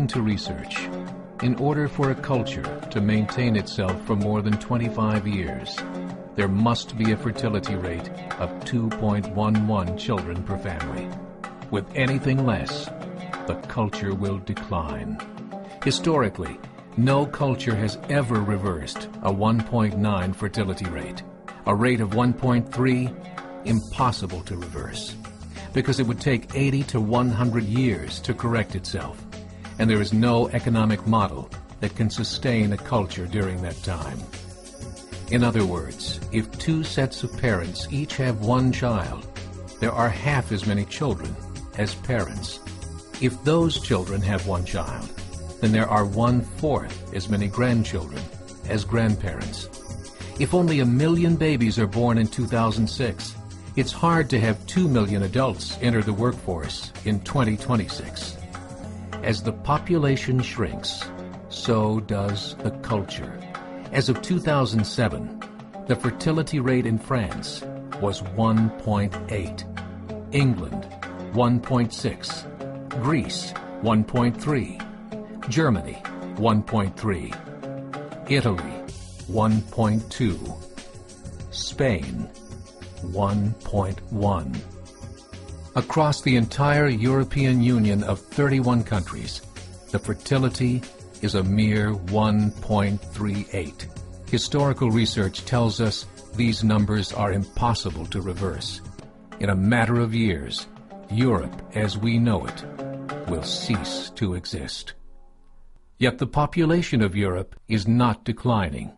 According to research, in order for a culture to maintain itself for more than 25 years, there must be a fertility rate of 2.11 children per family. With anything less, the culture will decline. Historically, no culture has ever reversed a 1.9 fertility rate. A rate of 1.3, impossible to reverse, because it would take 80 to 100 years to correct itself, and there is no economic model that can sustain a culture during that time. In other words, if two sets of parents each have one child, there are half as many children as parents. If those children have one child, then there are 1/4 as many grandchildren as grandparents. If only 1 million babies are born in 2006, it's hard to have 2 million adults enter the workforce in 2026. As the population shrinks, so does the culture. As of 2007, the fertility rate in France was 1.8, England 1.6, Greece 1.3, Germany 1.3, Italy 1.2, Spain 1.1. Across the entire European Union of 31 countries, the fertility is a mere 1.38. Historical research tells us these numbers are impossible to reverse. In a matter of years, Europe as we know it will cease to exist. Yet the population of Europe is not declining.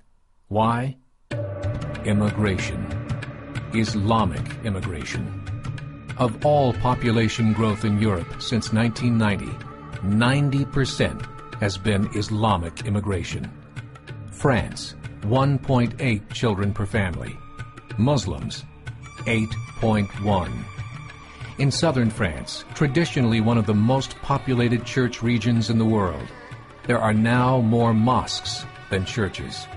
Why? Immigration. Islamic immigration. Of all population growth in Europe since 1990, 90% has been Islamic immigration. France, 1.8 children per family. Muslims, 8.1. In southern France, traditionally one of the most populated church regions in the world, there are now more mosques than churches.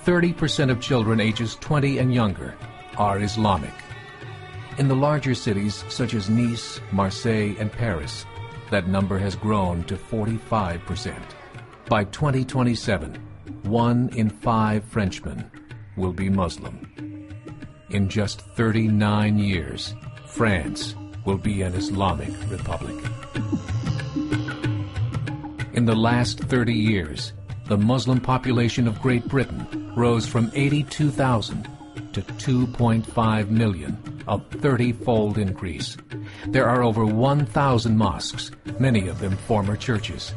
30% of children ages 20 and younger are Islamic. In the larger cities such as Nice, Marseille, and Paris, that number has grown to 45%. By 2027, 1 in 5 Frenchmen will be Muslim. In just 39 years, France will be an Islamic republic. In the last 30 years, the Muslim population of Great Britain rose from 82,000 to 2.5 million, a 30-fold increase. There are over 1,000 mosques, many of them former churches.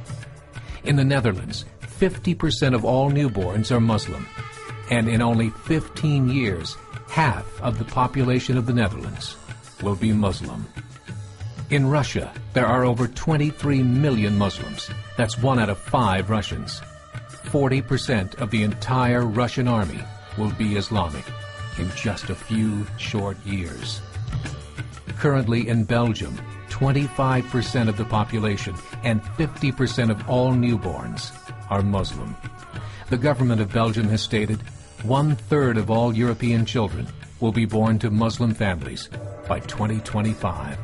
In the Netherlands, 50% of all newborns are Muslim, and in only 15 years, half of the population of the Netherlands will be Muslim. In Russia, there are over 23 million Muslims. That's 1 out of 5 Russians. 40% of the entire Russian army will be Islamic in just a few short years. Currently in Belgium, 25% of the population and 50% of all newborns are Muslim. The government of Belgium has stated 1/3 of all European children will be born to Muslim families by 2025,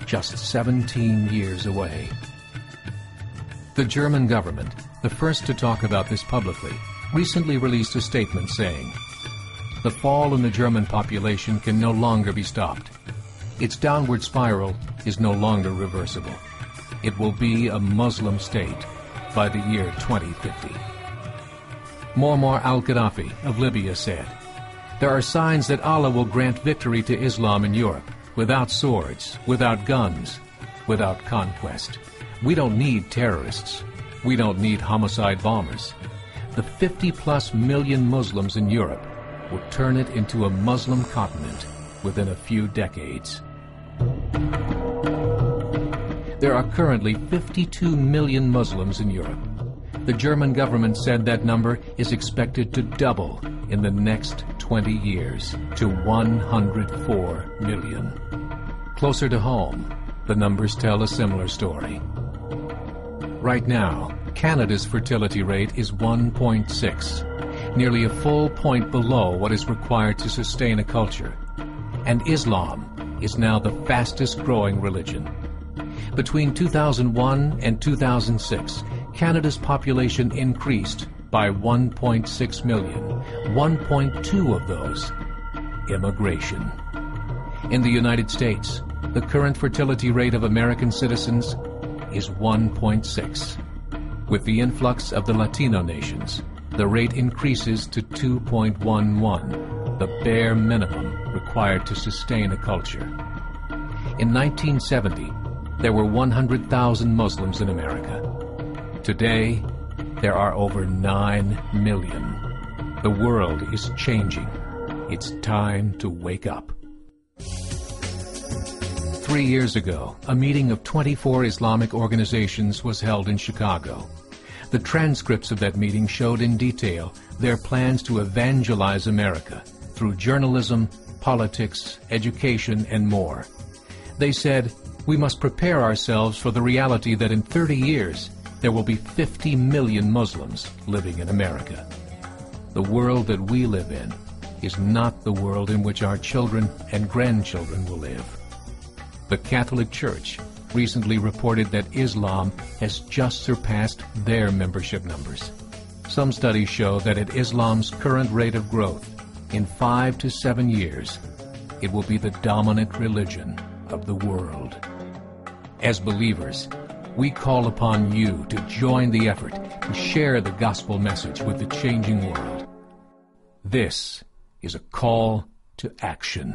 just 17 years away. The German government, the first to talk about this publicly, recently released a statement saying, "The fall in the German population can no longer be stopped. Its downward spiral is no longer reversible. It will be a Muslim state by the year 2050. Muammar al-Gaddafi of Libya said, "There are signs that Allah will grant victory to Islam in Europe, without swords, without guns, without conquest. We don't need terrorists. We don't need homicide bombers. The 50+ million Muslims in Europe will turn it into a Muslim continent within a few decades." There are currently 52 million Muslims in Europe. The German government said that number is expected to double in the next 20 years to 104 million. Closer to home, the numbers tell a similar story. Right now, Canada's fertility rate is 1.6, nearly a full point below what is required to sustain a culture. And Islam is now the fastest growing religion. Between 2001 and 2006, Canada's population increased by 1.6 million, 1.2 of those immigration. In the United States, the current fertility rate of American citizens is 1.6. With the influx of the Latino nations, the rate increases to 2.11, the bare minimum required to sustain a culture. In 1970, there were 100,000 Muslims in America. Today, there are over 9 million. The world is changing. It's time to wake up. 3 years ago, a meeting of 24 Islamic organizations was held in Chicago. The transcripts of that meeting showed in detail their plans to evangelize America through journalism, politics, education, and more. They said, we must prepare ourselves for the reality that in 30 years, there will be 50 million Muslims living in America. The world that we live in is not the world in which our children and grandchildren will live. The Catholic Church recently reported that Islam has just surpassed their membership numbers. Some studies show that at Islam's current rate of growth, in 5 to 7 years, it will be the dominant religion of the world. As believers, we call upon you to join the effort to share the gospel message with the changing world. This is a call to action.